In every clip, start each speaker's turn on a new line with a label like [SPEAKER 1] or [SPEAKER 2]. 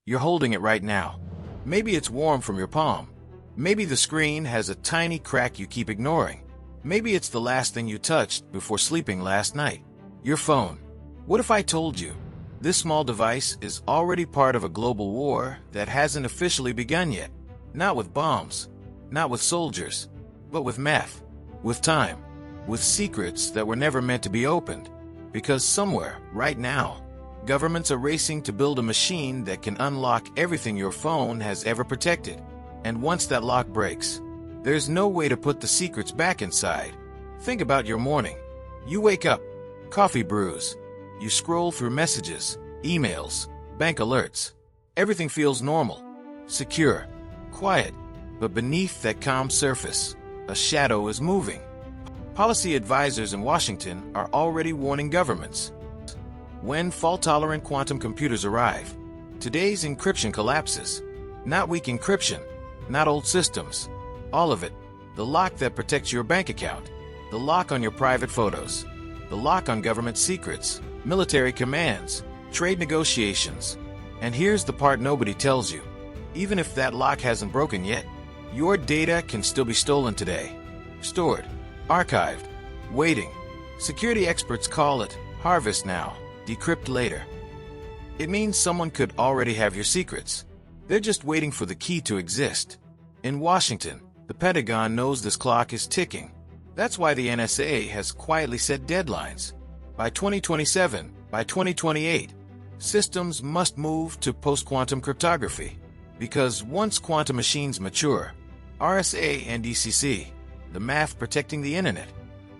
[SPEAKER 1] You're holding it right now. Maybe it's warm from your palm. Maybe the screen has a tiny crack you keep ignoring. Maybe it's the last thing you touched before sleeping last night. Your phone. What if I told you this small device is already part of a global war that hasn't officially begun yet? Not with bombs, not with soldiers, but with math, with time, with secrets that were never meant to be opened. Because somewhere, right now, governments are racing to build a machine that can unlock everything your phone has ever protected. And once that lock breaks, there's no way to put the secrets back inside. Think about your morning. You wake up, coffee brews. You scroll through messages, emails, bank alerts. Everything feels normal, secure, quiet. But beneath that calm surface, a shadow is moving. Policy advisors in Washington are already warning governments. When fault-tolerant quantum computers arrive, today's encryption collapses. Not weak encryption, not old systems. All of it. The lock that protects your bank account. The lock on your private photos. The lock on government secrets, military commands, trade negotiations. And here's the part nobody tells you. Even if that lock hasn't broken yet, your data can still be stolen today. Stored, archived, waiting. Security experts call it harvest now, decrypt later. It means someone could already have your secrets. They're just waiting for the key to exist. In Washington, the Pentagon knows this clock is ticking. That's why the NSA has quietly set deadlines. By 2027, by 2028, systems must move to post-quantum cryptography. Because once quantum machines mature, RSA and DCC, the math protecting the internet,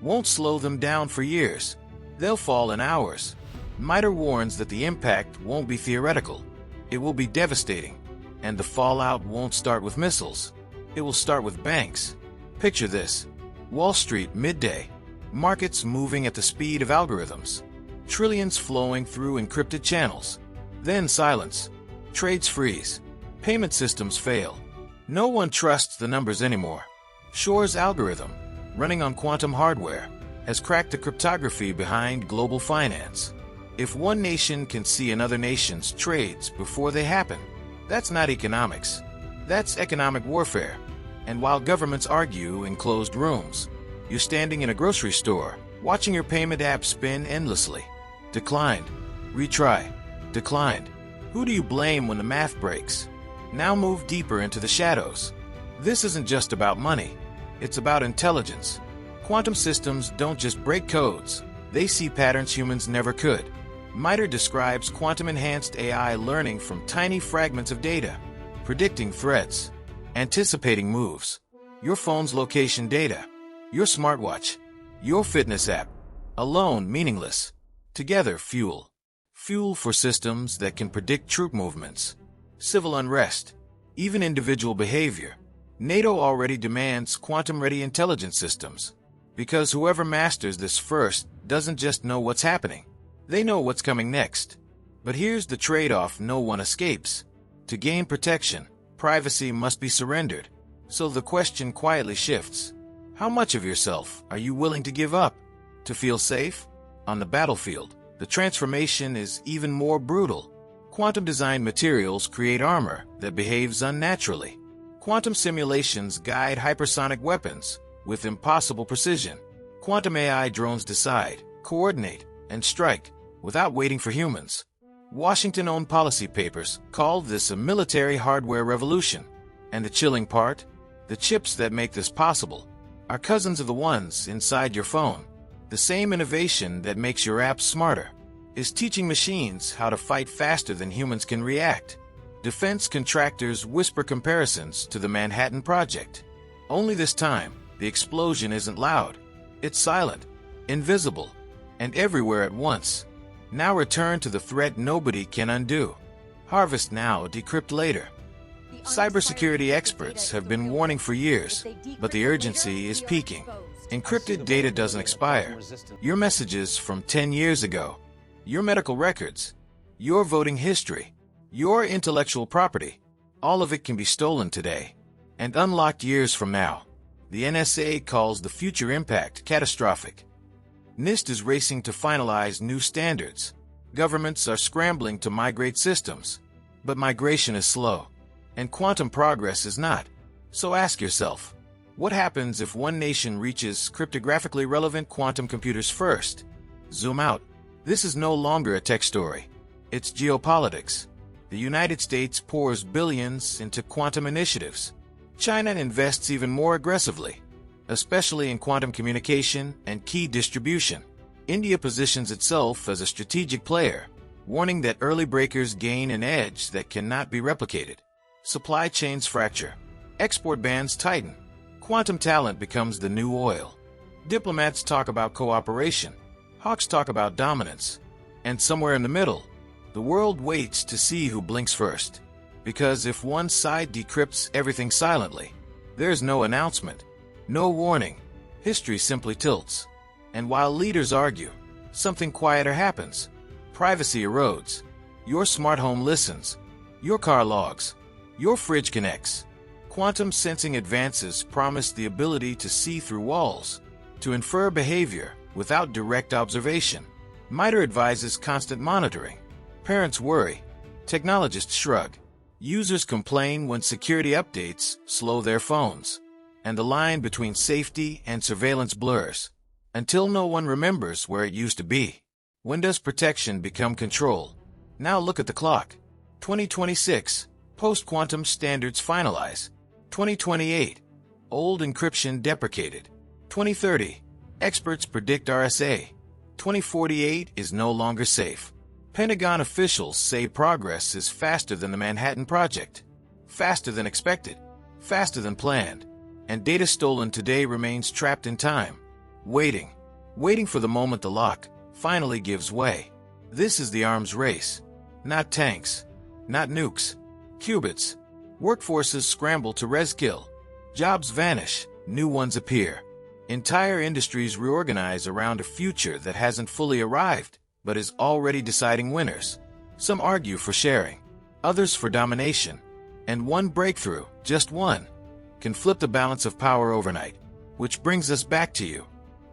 [SPEAKER 1] won't slow them down for years. They'll fall in hours. MITRE warns that the impact won't be theoretical. It will be devastating. And the fallout won't start with missiles. It will start with banks. Picture this. Wall Street, midday. Markets moving at the speed of algorithms. Trillions flowing through encrypted channels. Then silence. Trades freeze. Payment systems fail. No one trusts the numbers anymore. Shor's algorithm, running on quantum hardware, has cracked the cryptography behind global finance. If one nation can see another nation's trades before they happen, that's not economics. That's economic warfare. And while governments argue in closed rooms, you're standing in a grocery store, watching your payment app spin endlessly. Declined. Retry. Declined. Who do you blame when the math breaks? Now move deeper into the shadows. This isn't just about money. It's about intelligence. Quantum systems don't just break codes. They see patterns humans never could. MITRE describes quantum-enhanced AI learning from tiny fragments of data, predicting threats, anticipating moves. Your phone's location data, your smartwatch, your fitness app, alone meaningless. Together fuel. Fuel for systems that can predict troop movements, civil unrest, even individual behavior. NATO already demands quantum-ready intelligence systems, because whoever masters this first doesn't just know what's happening. They know what's coming next. But here's the trade-off no one escapes. To gain protection, privacy must be surrendered. So the question quietly shifts. How much of yourself are you willing to give up to feel safe? On the battlefield, the transformation is even more brutal. Quantum-designed materials create armor that behaves unnaturally. Quantum simulations guide hypersonic weapons with impossible precision. Quantum AI drones decide, coordinate, and strike without waiting for humans. Washington-owned policy papers call this a military hardware revolution. And the chilling part? The chips that make this possible are cousins of the ones inside your phone. The same innovation that makes your apps smarter is teaching machines how to fight faster than humans can react. Defense contractors whisper comparisons to the Manhattan Project. Only this time, the explosion isn't loud. It's silent, invisible, and everywhere at once. Now return to the threat nobody can undo. Harvest now, decrypt later. Cybersecurity experts have been warning for years, but the urgency is peaking. Encrypted data doesn't expire. Your messages from 10 years ago, your medical records, your voting history, your intellectual property, all of it can be stolen today and unlocked years from now. The NSA calls the future impact catastrophic. NIST is racing to finalize new standards. Governments are scrambling to migrate systems. But migration is slow, and quantum progress is not. So ask yourself, what happens if one nation reaches cryptographically relevant quantum computers first? Zoom out. This is no longer a tech story. It's geopolitics. The United States pours billions into quantum initiatives. China invests even more aggressively, especially in quantum communication and key distribution. India positions itself as a strategic player, warning that early breakers gain an edge that cannot be replicated. Supply chains fracture. Export bans tighten. Quantum talent becomes the new oil. Diplomats talk about cooperation. Hawks talk about dominance. And somewhere in the middle, the world waits to see who blinks first. Because if one side decrypts everything silently, there's no announcement, no warning. History simply tilts. And while leaders argue, something quieter happens. Privacy erodes. Your smart home listens. Your car logs. Your fridge connects. Quantum sensing advances promise the ability to see through walls, to infer behavior without direct observation. MITRE advises constant monitoring. Parents worry. Technologists shrug. Users complain when security updates slow their phones. And the line between safety and surveillance blurs, until no one remembers where it used to be. When does protection become control? Now look at the clock. 2026, post-quantum standards finalize. 2028, old encryption deprecated. 2030, experts predict RSA. 2048 is no longer safe. Pentagon officials say progress is faster than the Manhattan Project, faster than expected, faster than planned, and data stolen today remains trapped in time, waiting for the moment the lock finally gives way. This is the arms race, not tanks, not nukes, qubits. Workforces scramble to res-kill. Jobs vanish, new ones appear. Entire industries reorganize around a future that hasn't fully arrived, but is already deciding winners. Some argue for sharing, others for domination. And one breakthrough, just one, can flip the balance of power overnight. Which brings us back to you.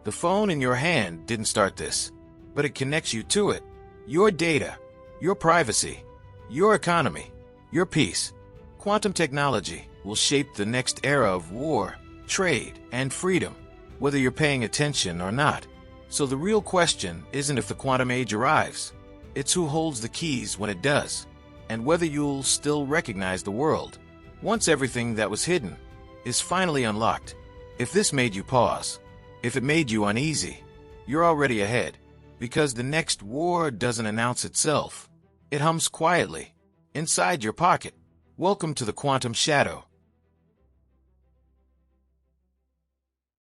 [SPEAKER 1] The phone in your hand didn't start this, but it connects you to it. Your data, your privacy, your economy, your peace. Quantum technology will shape the next era of war, trade, and freedom, whether you're paying attention or not. So the real question isn't if the quantum age arrives, it's who holds the keys when it does, and whether you'll still recognize the world once everything that was hidden is finally unlocked. If this made you pause, if it made you uneasy, you're already ahead, because the next war doesn't announce itself. It hums quietly, inside your pocket. Welcome to the quantum shadow.